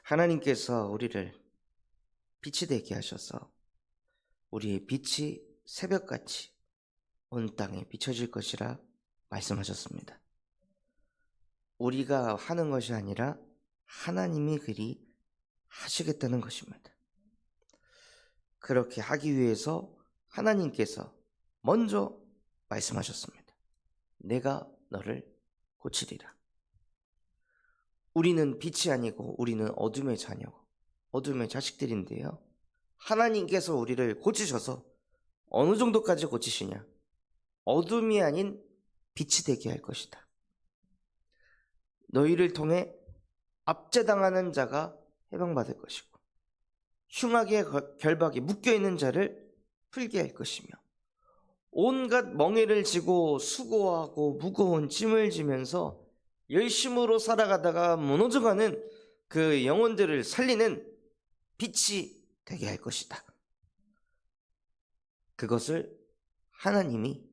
하나님께서 우리를 빛이 되게 하셔서 우리의 빛이 새벽같이 온 땅에 비춰질 것이라 말씀하셨습니다. 우리가 하는 것이 아니라 하나님이 그리 하시겠다는 것입니다. 그렇게 하기 위해서 하나님께서 먼저 말씀하셨습니다. 내가 너를 고치리라. 우리는 빛이 아니고 우리는 어둠의 자녀고 어둠의 자식들인데요, 하나님께서 우리를 고치셔서 어느 정도까지 고치시냐? 어둠이 아닌 빛이 되게 할 것이다. 너희를 통해 압제당하는 자가 해방받을 것이고 흉악의 결박에 묶여있는 자를 풀게 할 것이며 온갖 멍에를 지고 수고하고 무거운 짐을 지면서 열심으로 살아가다가 무너져가는 그 영혼들을 살리는 빛이 되게 할 것이다. 그것을 하나님이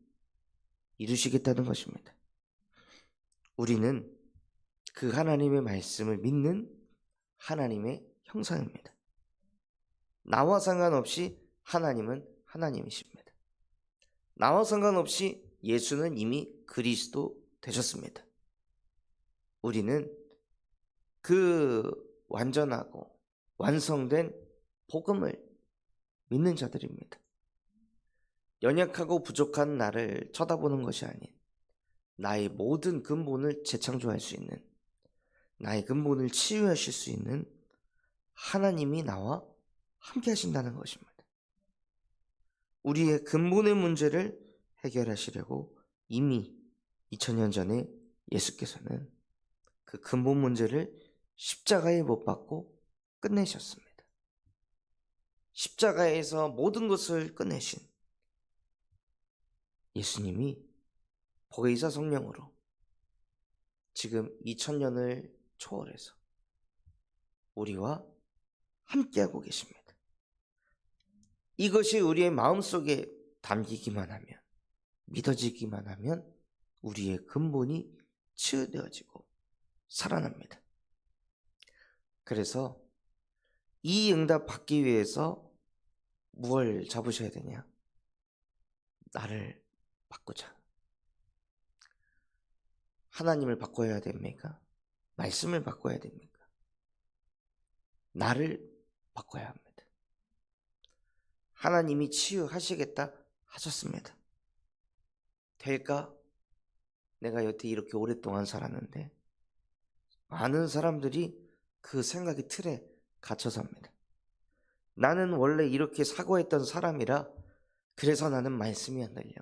이루시겠다는 것입니다. 우리는 그 하나님의 말씀을 믿는 하나님의 형상입니다. 나와 상관없이 하나님은 하나님이십니다. 나와 상관없이 예수는 이미 그리스도 되셨습니다. 우리는 그 완전하고 완성된 복음을 믿는 자들입니다. 연약하고 부족한 나를 쳐다보는 것이 아닌 나의 모든 근본을 재창조할 수 있는, 나의 근본을 치유하실 수 있는 하나님이 나와 함께 하신다는 것입니다. 우리의 근본의 문제를 해결하시려고 이미 2000년 전에 예수께서는 그 근본 문제를 십자가에 못 박고 끝내셨습니다. 십자가에서 모든 것을 끝내신 예수님이 보혜사 성령으로 지금 2000년을 초월해서 우리와 함께하고 계십니다. 이것이 우리의 마음속에 담기기만 하면, 믿어지기만 하면 우리의 근본이 치유되어지고 살아납니다. 그래서 이 응답 받기 위해서 무엇을 잡으셔야 되냐? 나를 바꾸자. 하나님을 바꿔야 됩니까? 말씀을 바꿔야 됩니까? 나를 바꿔야 합니다. 하나님이 치유하시겠다 하셨습니다. 될까? 내가 여태 이렇게 오랫동안 살았는데 많은 사람들이 그 생각의 틀에 갇혀 삽니다. 나는 원래 이렇게 사고했던 사람이라 그래서 나는 말씀이 안 들려.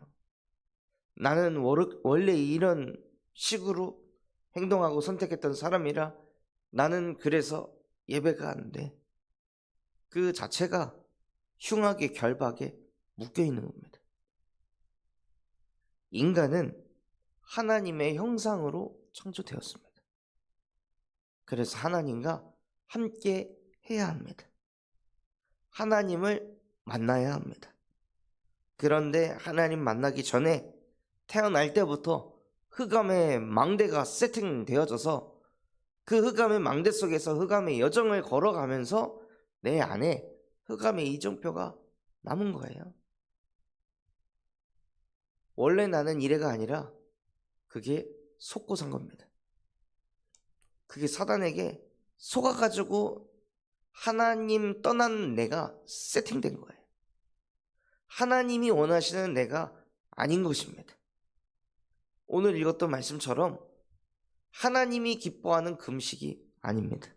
나는 원래 이런 식으로 행동하고 선택했던 사람이라 나는 그래서 예배가 안 돼. 그 자체가 흉악의 결박에 묶여있는 겁니다. 인간은 하나님의 형상으로 창조되었습니다. 그래서 하나님과 함께 해야 합니다. 하나님을 만나야 합니다. 그런데 하나님 만나기 전에 태어날 때부터 흑암의 망대가 세팅되어져서 그 흑암의 망대 속에서 흑암의 여정을 걸어가면서 내 안에 흑암의 이정표가 남은 거예요. 원래 나는 이래가 아니라 그게 속고 산 겁니다. 그게 사단에게 속아가지고 하나님 떠난 내가 세팅된 거예요. 하나님이 원하시는 내가 아닌 것입니다. 오늘 읽었던 말씀처럼 하나님이 기뻐하는 금식이 아닙니다.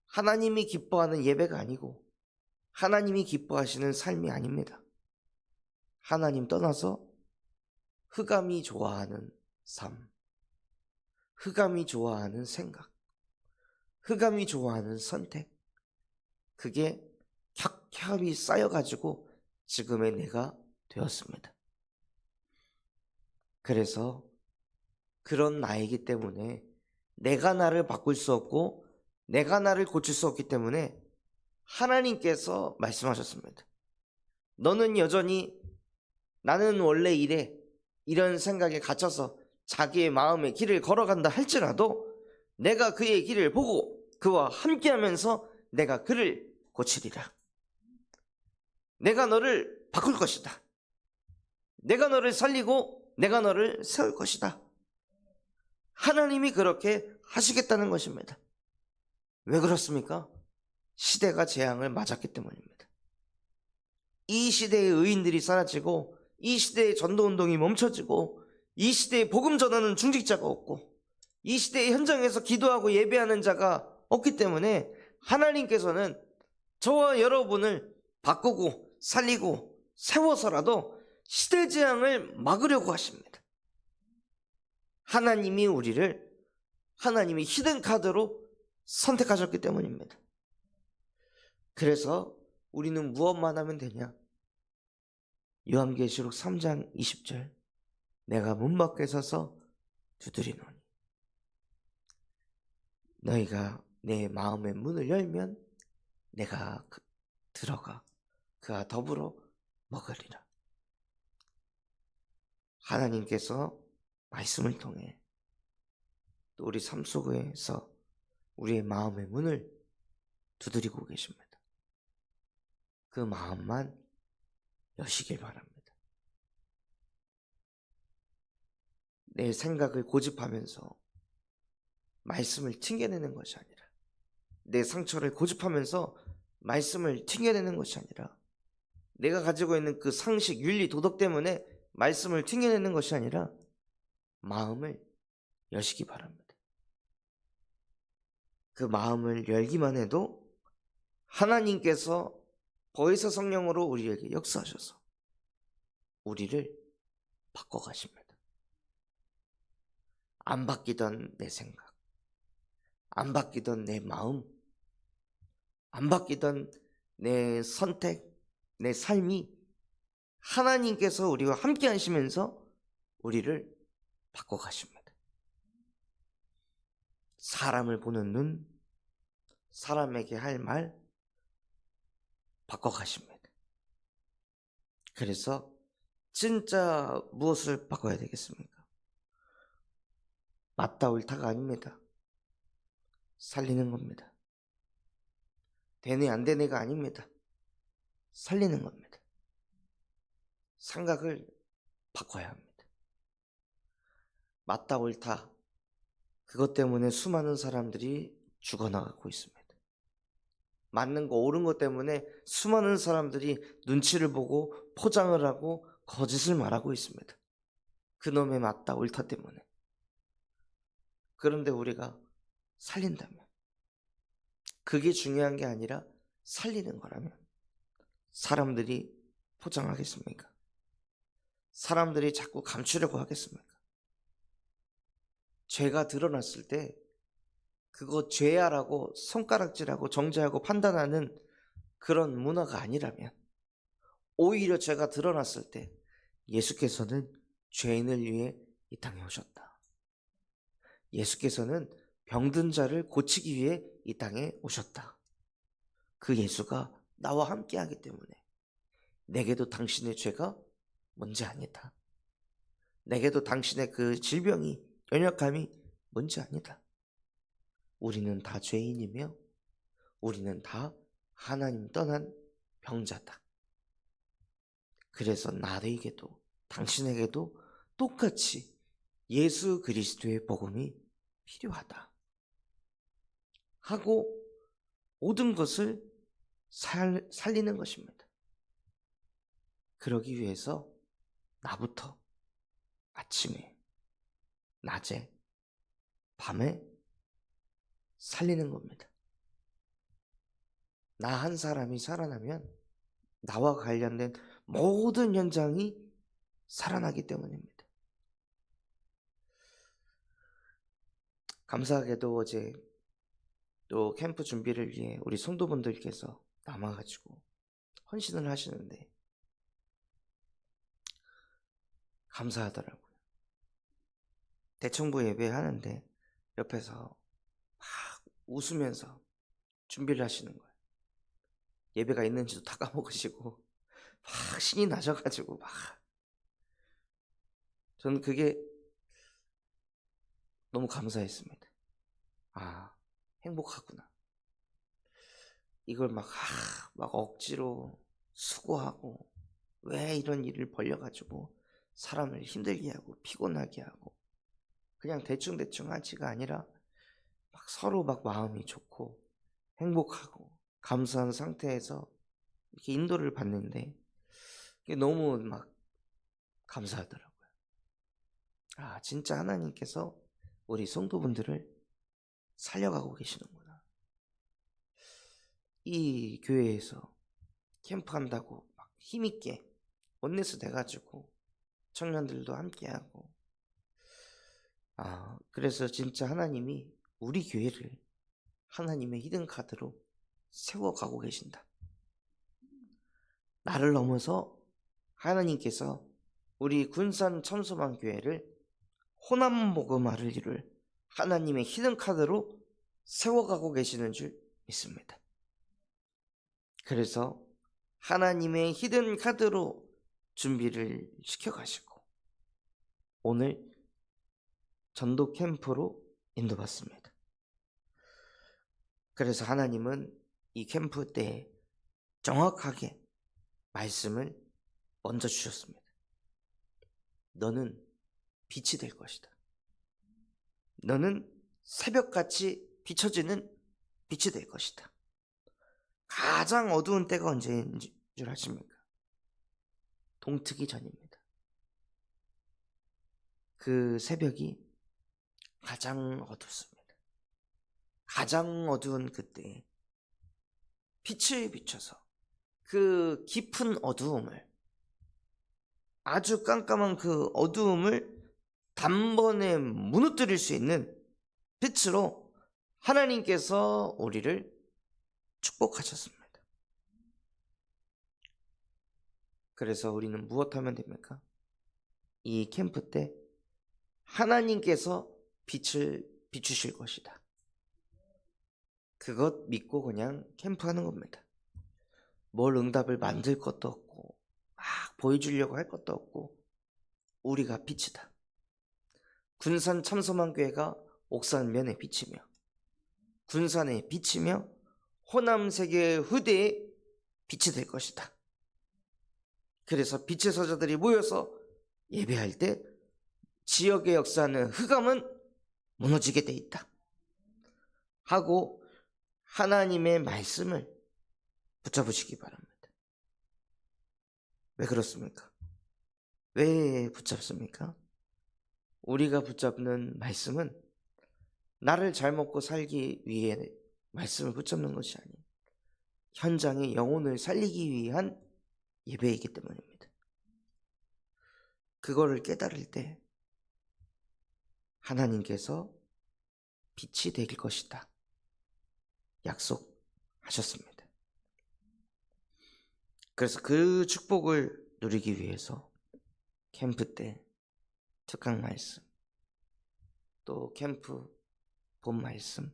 하나님이 기뻐하는 예배가 아니고 하나님이 기뻐하시는 삶이 아닙니다. 하나님 떠나서 흑암이 좋아하는 삶, 흑암이 좋아하는 생각, 흑암이 좋아하는 선택, 그게 격합이 쌓여가지고 지금의 내가 되었습니다. 그래서 그런 나이기 때문에 내가 나를 바꿀 수 없고 내가 나를 고칠 수 없기 때문에 하나님께서 말씀하셨습니다. 너는 여전히 나는 원래 이래, 이런 생각에 갇혀서 자기의 마음의 길을 걸어간다 할지라도 내가 그의 길을 보고 그와 함께하면서 내가 그를 고치리라. 내가 너를 바꿀 것이다. 내가 너를 살리고 내가 너를 세울 것이다. 하나님이 그렇게 하시겠다는 것입니다. 왜 그렇습니까? 시대가 재앙을 맞았기 때문입니다. 이 시대의 의인들이 사라지고, 이 시대의 전도운동이 멈춰지고, 이 시대에 복음 전하는 중직자가 없고, 이 시대의 현장에서 기도하고 예배하는 자가 없기 때문에 하나님께서는 저와 여러분을 바꾸고 살리고 세워서라도 시대 재앙을 막으려고 하십니다. 하나님이 우리를 하나님이 히든카드로 선택하셨기 때문입니다. 그래서 우리는 무엇만 하면 되냐? 요한계시록 3장 20절, 내가 문 밖에 서서 두드리노니 너희가 내 마음의 문을 열면 내가 들어가 그와 더불어 먹으리라. 하나님께서 말씀을 통해 또 우리 삶 속에서 우리의 마음의 문을 두드리고 계십니다. 그 마음만 여시길 바랍니다. 내 생각을 고집하면서 말씀을 튕겨내는 것이 아니라, 내 상처를 고집하면서 말씀을 튕겨내는 것이 아니라, 내가 가지고 있는 그 상식, 윤리, 도덕 때문에 말씀을 튕겨내는 것이 아니라 마음을 여시기 바랍니다. 그 마음을 열기만 해도 하나님께서 보혜사 성령으로 우리에게 역사하셔서 우리를 바꿔가십니다. 안 바뀌던 내 생각, 안 바뀌던 내 마음, 안 바뀌던 내 선택, 내 삶이 하나님께서 우리와 함께 하시면서 우리를 바꿔가십니다. 사람을 보는 눈, 사람에게 할 말 바꿔가십니다. 그래서 진짜 무엇을 바꿔야 되겠습니까? 맞다 옳다가 아닙니다. 살리는 겁니다. 되네 안 되네가 아닙니다. 살리는 겁니다. 생각을 바꿔야 합니다. 맞다 옳다, 그것 때문에 수많은 사람들이 죽어나가고 있습니다. 맞는 거 옳은 것 때문에 수많은 사람들이 눈치를 보고 포장을 하고 거짓을 말하고 있습니다. 그놈의 맞다 옳다 때문에. 그런데 우리가 살린다면, 그게 중요한 게 아니라 살리는 거라면 사람들이 포장하겠습니까? 사람들이 자꾸 감추려고 하겠습니까? 죄가 드러났을 때 그거 죄야라고 손가락질하고 정죄하고 판단하는 그런 문화가 아니라면, 오히려 죄가 드러났을 때 예수께서는 죄인을 위해 이 땅에 오셨다. 예수께서는 병든 자를 고치기 위해 이 땅에 오셨다. 그 예수가 나와 함께 하기 때문에 내게도 당신의 죄가 뭔지 아니다. 내게도 당신의 그 질병이, 연약함이 뭔지 아니다. 우리는 다 죄인이며 우리는 다 하나님 떠난 병자다. 그래서 나에게도 당신에게도 똑같이 예수 그리스도의 복음이 필요하다 하고 모든 것을 살리는 것입니다. 그러기 위해서 나부터 아침에, 낮에, 밤에 살리는 겁니다. 나 한 사람이 살아나면 나와 관련된 모든 현장이 살아나기 때문입니다. 감사하게도 어제 또 캠프 준비를 위해 우리 성도분들께서 남아가지고 헌신을 하시는데 감사하더라고요. 대청부 예배하는데 옆에서 막 웃으면서 준비를 하시는 거예요. 예배가 있는지도 다 까먹으시고 막 신이 나셔가지고 막, 저는 그게 너무 감사했습니다. 아, 행복하구나. 이걸 막 억지로 수고하고 왜 이런 일을 벌려가지고 사람을 힘들게 하고 피곤하게 하고 그냥 대충대충 하지가 아니라 막 서로 막 마음이 좋고 행복하고 감사한 상태에서 이렇게 인도를 받는데 이게 너무 막 감사하더라고요. 아, 진짜 하나님께서 우리 성도분들을 살려가고 계시는구나. 이 교회에서 캠프한다고 막 힘있게 원내스 돼가지고 청년들도 함께하고 그래서 진짜 하나님이 우리 교회를 하나님의 히든카드로 세워가고 계신다. 나를 넘어서 하나님께서 우리 군산 천소만 교회를 호남 복음화를 이룰 하나님의 히든카드로 세워가고 계시는 줄 믿습니다. 그래서 하나님의 히든카드로 준비를 시켜가시고 오늘 전도 캠프로 인도받습니다. 그래서 하나님은 이 캠프 때 정확하게 말씀을 먼저 주셨습니다. 너는 빛이 될 것이다. 너는 새벽같이 비춰지는 빛이 될 것이다. 가장 어두운 때가 언제인 줄 아십니까? 동트기 전입니다. 그 새벽이 가장 어둡습니다. 가장 어두운 그때 빛을 비춰서 그 깊은 어두움을, 아주 깜깜한 그 어두움을 단번에 무너뜨릴 수 있는 빛으로 하나님께서 우리를 축복하셨습니다. 그래서 우리는 무엇하면 됩니까? 이 캠프 때 하나님께서 빛을 비추실 것이다. 그것 믿고 그냥 캠프하는 겁니다. 뭘 응답을 만들 것도 없고 막 보여주려고 할 것도 없고 우리가 빛이다. 군산 참소만교회가 옥산면에 비치며 군산에 비치며 호남 세계 후대에 빛이 될 것이다. 그래서 빛의 서자들이 모여서 예배할 때 지역의 역사는 흑암은 무너지게 돼 있다 하고 하나님의 말씀을 붙잡으시기 바랍니다. 왜 그렇습니까? 왜 붙잡습니까? 우리가 붙잡는 말씀은 나를 잘 먹고 살기 위해 말씀을 붙잡는 것이 아닌 현장의 영혼을 살리기 위한 예배이기 때문입니다. 그거를 깨달을 때 하나님께서 빛이 될 것이다 약속하셨습니다. 그래서 그 축복을 누리기 위해서 캠프 때 특강 말씀, 또 캠프 본 말씀,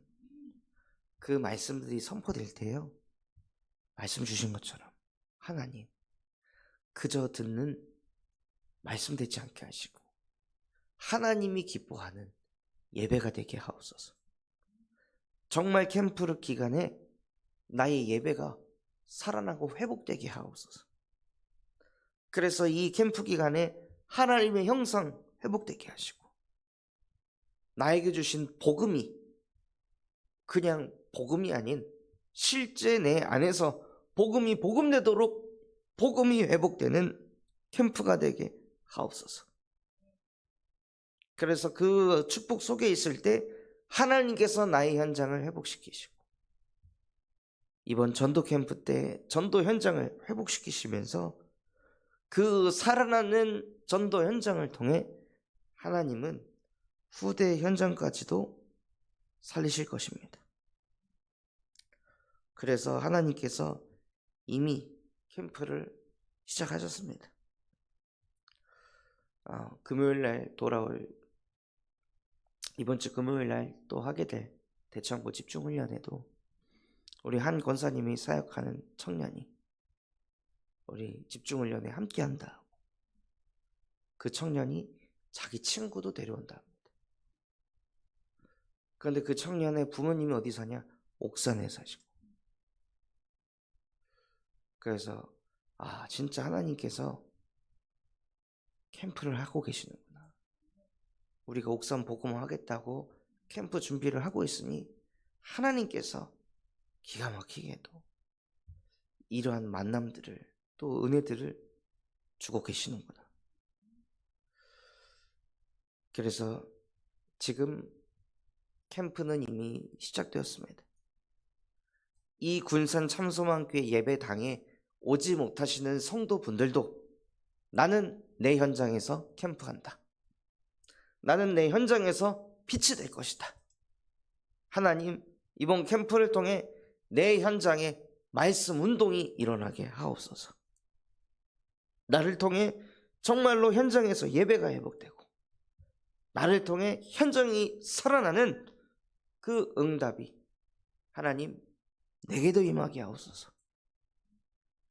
그 말씀들이 선포될 때요, 말씀 주신 것처럼 하나님 그저 듣는 말씀 되지 않게 하시고 하나님이 기뻐하는 예배가 되게 하옵소서. 정말 캠프 기간에 나의 예배가 살아나고 회복되게 하옵소서. 그래서 이 캠프 기간에 하나님의 형상 회복되게 하시고 나에게 주신 복음이 그냥 복음이 아닌 실제 내 안에서 복음이 복음되도록 복음이 회복되는 캠프가 되게 하옵소서. 그래서 그 축복 속에 있을 때 하나님께서 나의 현장을 회복시키시고 이번 전도 캠프 때 전도 현장을 회복시키시면서 그 살아나는 전도 현장을 통해 하나님은 후대 현장까지도 살리실 것입니다. 그래서 하나님께서 이미 캠프를 시작하셨습니다. 금요일날 돌아올 이번 주 금요일날 또 하게 될 대청부 집중훈련에도 우리 한 권사님이 사역하는 청년이 우리 집중훈련에 함께한다. 그 청년이 자기 친구도 데려온다 합니다. 그런데 그 청년의 부모님이 어디 사냐? 옥산에 사시고 그래서 진짜 하나님께서 캠프를 하고 계시는구나. 우리가 옥산 복음 하겠다고 캠프 준비를 하고 있으니 하나님께서 기가 막히게도 이러한 만남들을 또 은혜들을 주고 계시는구나. 그래서 지금 캠프는 이미 시작되었습니다. 이 군산 참소망교회 예배당에 오지 못하시는 성도분들도 나는 내 현장에서 캠프한다. 나는 내 현장에서 빛이 될 것이다. 하나님, 이번 캠프를 통해 내 현장에 말씀 운동이 일어나게 하옵소서. 나를 통해 정말로 현장에서 예배가 회복되고 나를 통해 현장이 살아나는 그 응답이 하나님 내게도 임하게 하옵소서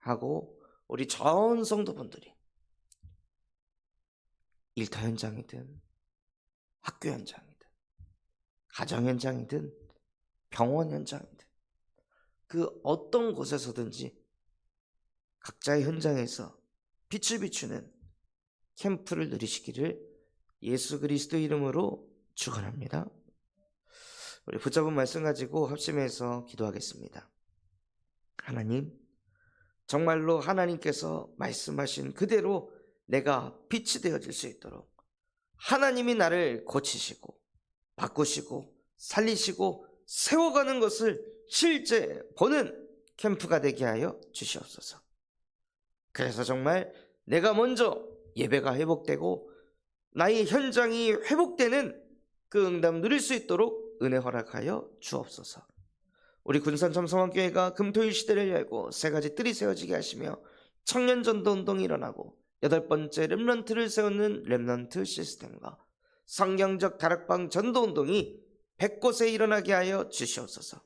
하고 우리 전 성도분들이 일터 현장이든 학교 현장이든 가정 현장이든 병원 현장이든 그 어떤 곳에서든지 각자의 현장에서 빛을 비추는 캠프를 누리시기를 예수 그리스도 이름으로 축원합니다. 우리 붙잡은 말씀 가지고 합심해서 기도하겠습니다. 하나님, 정말로 하나님께서 말씀하신 그대로 내가 빛이 되어질 수 있도록 하나님이 나를 고치시고 바꾸시고 살리시고 세워가는 것을 실제 보는 캠프가 되게 하여 주시옵소서. 그래서 정말 내가 먼저 예배가 회복되고 나의 현장이 회복되는 그 응답 누릴 수 있도록 은혜 허락하여 주옵소서. 우리 군산 참성원교회가 금토일 시대를 열고 세 가지 뜰이 세워지게 하시며 청년 전도 운동이 일어나고 8번째 렘넌트를 세우는 렘넌트 시스템과 성경적 다락방 전도 운동이 100곳에 일어나게 하여 주시옵소서.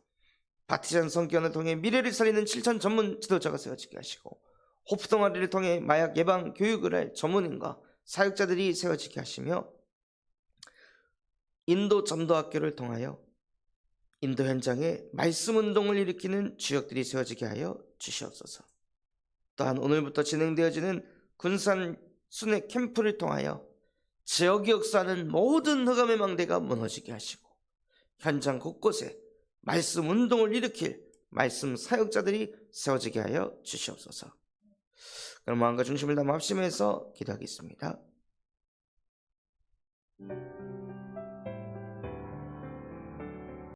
파티션 성교원을 통해 미래를 살리는 실천 전문 지도자가 세워지게 하시고 호프 동아리를 통해 마약 예방 교육을 할 전문인과 사역자들이 세워지게 하시며 인도 전도학교를 통하여 인도 현장에 말씀 운동을 일으키는 주역들이 세워지게 하여 주시옵소서. 또한 오늘부터 진행되어지는 군산 순회 캠프를 통하여 지역이 역사하는 모든 흑암의 망대가 무너지게 하시고 현장 곳곳에 말씀 운동을 일으킬 말씀 사역자들이 세워지게 하여 주시옵소서. 그럼 마음과 중심을 담아 합심해서 기도하겠습니다.